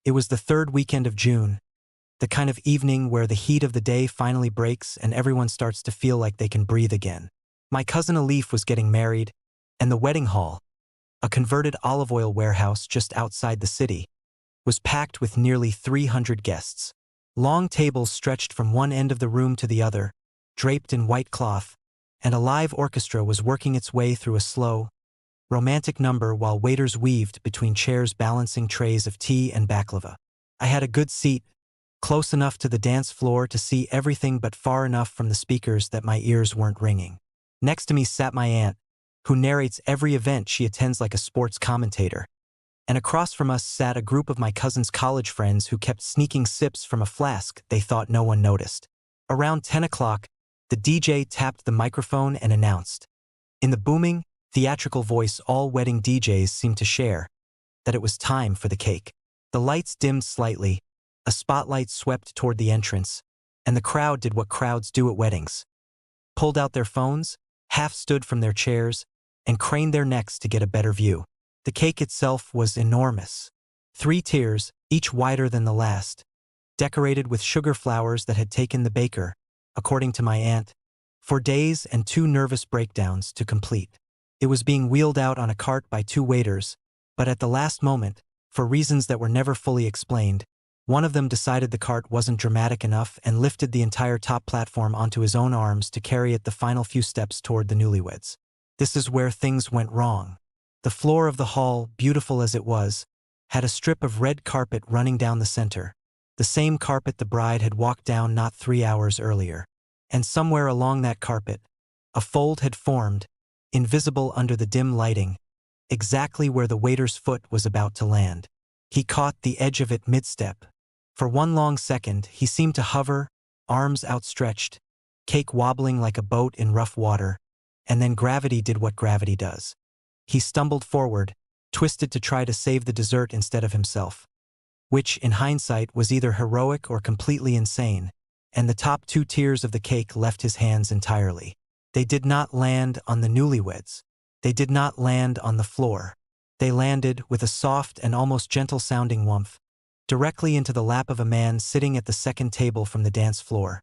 It was the third weekend of June, the kind of evening where the heat of the day finally breaks and everyone starts to feel like they can breathe again. My cousin Alif was getting married, and the wedding hall, a converted olive oil warehouse just outside the city, was packed with nearly 300 guests. Long tables stretched from one end of the room to the other, draped in white cloth, and a live orchestra was working its way through a slow, romantic number while waiters weaved between chairs balancing trays of tea and baklava. I had a good seat, close enough to the dance floor to see everything but far enough from the speakers that my ears weren't ringing. Next to me sat my aunt, who narrates every event she attends like a sports commentator. And across from us sat a group of my cousin's college friends who kept sneaking sips from a flask they thought no one noticed. Around 10 o'clock, the DJ tapped the microphone and announced, in the booming, theatrical voice all wedding DJs seemed to share, that it was time for the cake. The lights dimmed slightly, a spotlight swept toward the entrance, and the crowd did what crowds do at weddings. Pulled out their phones, half stood from their chairs, and craned their necks to get a better view. The cake itself was enormous. 3 tiers, each wider than the last, decorated with sugar flowers that had taken the baker, according to my aunt, for days and 2 nervous breakdowns to complete. It was being wheeled out on a cart by 2 waiters, but at the last moment, for reasons that were never fully explained, one of them decided the cart wasn't dramatic enough and lifted the entire top platform onto his own arms to carry it the final few steps toward the newlyweds. This is where things went wrong. The floor of the hall, beautiful as it was, had a strip of red carpet running down the center, the same carpet the bride had walked down not 3 hours earlier. And somewhere along that carpet, a fold had formed, invisible under the dim lighting, exactly where the waiter's foot was about to land. He caught the edge of it mid-step. For one long second, he seemed to hover, arms outstretched, cake wobbling like a boat in rough water, and then gravity did what gravity does. He stumbled forward, twisted to try to save the dessert instead of himself, which, in hindsight, was either heroic or completely insane, and the top 2 tiers of the cake left his hands entirely. They did not land on the newlyweds. They did not land on the floor. They landed, with a soft and almost gentle-sounding whoomph, directly into the lap of a man sitting at the second table from the dance floor.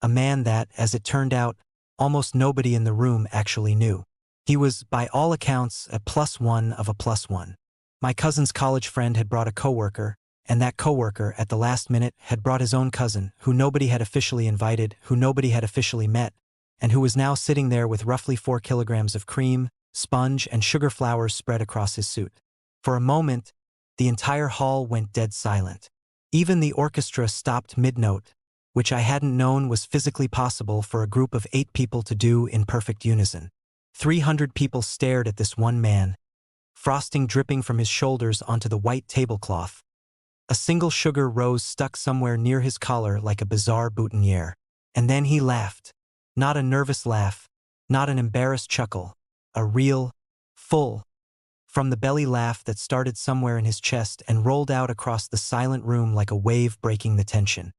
A man that, as it turned out, almost nobody in the room actually knew. He was, by all accounts, a +1 of a +1. My cousin's college friend had brought a coworker, and that coworker, at the last minute, had brought his own cousin, who nobody had officially invited, who nobody had officially met, and who was now sitting there with roughly 4 kilograms of cream, sponge, and sugar flowers spread across his suit. For a moment, the entire hall went dead silent. Even the orchestra stopped mid-note, which I hadn't known was physically possible for a group of 8 people to do in perfect unison. 300 people stared at this one man, frosting dripping from his shoulders onto the white tablecloth. A single sugar rose stuck somewhere near his collar like a bizarre boutonniere. And then he laughed. Not a nervous laugh, not an embarrassed chuckle, a real, full, from the belly laugh that started somewhere in his chest and rolled out across the silent room like a wave breaking the tension.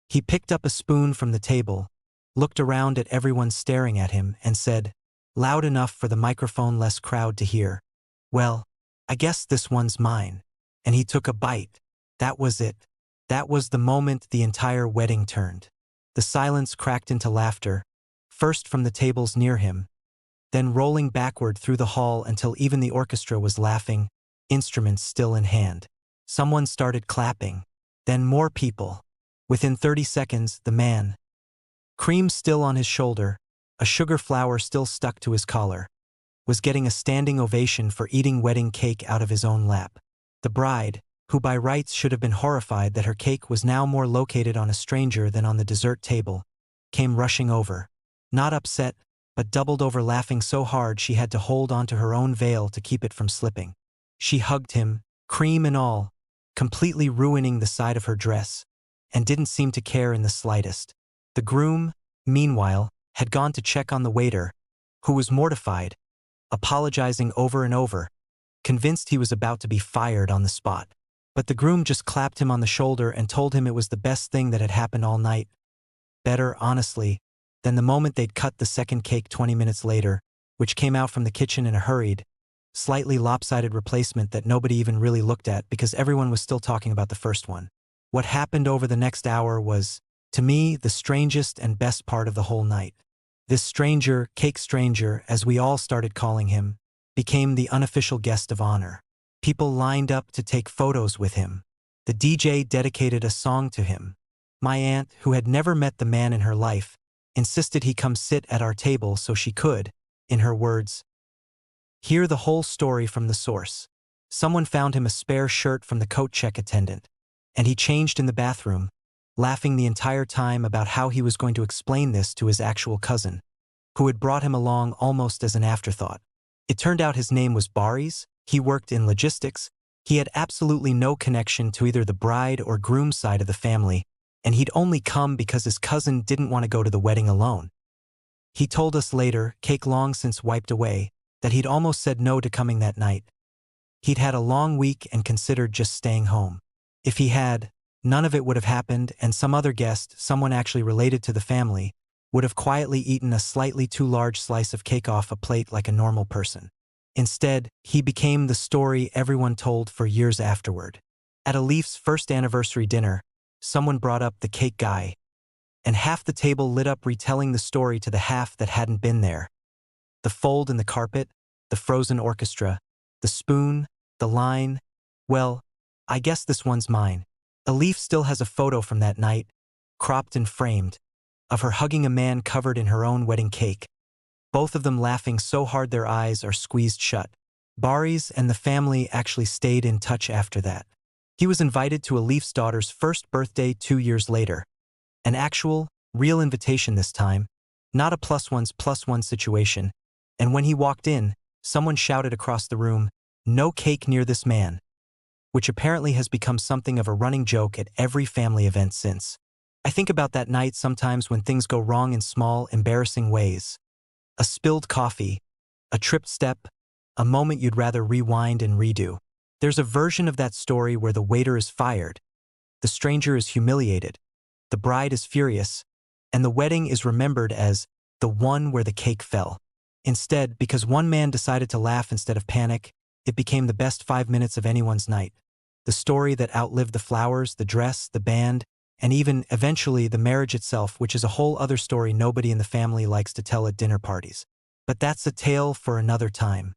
He picked up a spoon from the table, looked around at everyone staring at him, and said, loud enough for the microphone-less crowd to hear, "Well, I guess this one's mine." And he took a bite. That was it. That was the moment the entire wedding turned. The silence cracked into laughter, first from the tables near him, then rolling backward through the hall until even the orchestra was laughing, instruments still in hand. Someone started clapping, then more people. Within 30 seconds, the man, cream still on his shoulder, a sugar flower still stuck to his collar, was getting a standing ovation for eating wedding cake out of his own lap. The bride, who by rights should have been horrified that her cake was now more located on a stranger than on the dessert table, came rushing over, not upset, but doubled over laughing so hard she had to hold onto her own veil to keep it from slipping. She hugged him, cream and all, completely ruining the side of her dress, and didn't seem to care in the slightest. The groom, meanwhile, had gone to check on the waiter, who was mortified, apologizing over and over, convinced he was about to be fired on the spot. But the groom just clapped him on the shoulder and told him it was the best thing that had happened all night. Better, honestly, than the moment they'd cut the second cake 20 minutes later, which came out from the kitchen in a hurried, slightly lopsided replacement that nobody even really looked at because everyone was still talking about the first one. What happened over the next hour was, to me, the strangest and best part of the whole night. This stranger, cake stranger, as we all started calling him, became the unofficial guest of honor. People lined up to take photos with him. The DJ dedicated a song to him. My aunt, who had never met the man in her life, insisted he come sit at our table so she could, in her words, hear the whole story from the source. Someone found him a spare shirt from the coat check attendant, and he changed in the bathroom, laughing the entire time about how he was going to explain this to his actual cousin, who had brought him along almost as an afterthought. It turned out his name was Baris, he worked in logistics, he had absolutely no connection to either the bride or groom side of the family, and he'd only come because his cousin didn't want to go to the wedding alone. He told us later, cake long since wiped away, that he'd almost said no to coming that night. He'd had a long week and considered just staying home. If he had, none of it would have happened, and some other guest, someone actually related to the family, would have quietly eaten a slightly too large slice of cake off a plate like a normal person. Instead, he became the story everyone told for years afterward. At Alif's first anniversary dinner, someone brought up the cake guy, and half the table lit up retelling the story to the half that hadn't been there. The fold in the carpet, the frozen orchestra, the spoon, the line. Well, I guess this one's mine. Alif still has a photo from that night, cropped and framed, of her hugging a man covered in her own wedding cake, both of them laughing so hard their eyes are squeezed shut. Baris and the family actually stayed in touch after that. He was invited to Alif's daughter's first birthday 2 years later. An actual, real invitation this time, not a +1 situation, and when he walked in, someone shouted across the room, "No cake near this man," which apparently has become something of a running joke at every family event since. I think about that night sometimes when things go wrong in small, embarrassing ways. A spilled coffee, a tripped step, a moment you'd rather rewind and redo. There's a version of that story where the waiter is fired, the stranger is humiliated, the bride is furious, and the wedding is remembered as the one where the cake fell. Instead, because one man decided to laugh instead of panic, it became the best 5 minutes of anyone's night. The story that outlived the flowers, the dress, the band, and even, eventually, the marriage itself, which is a whole other story nobody in the family likes to tell at dinner parties. But that's a tale for another time.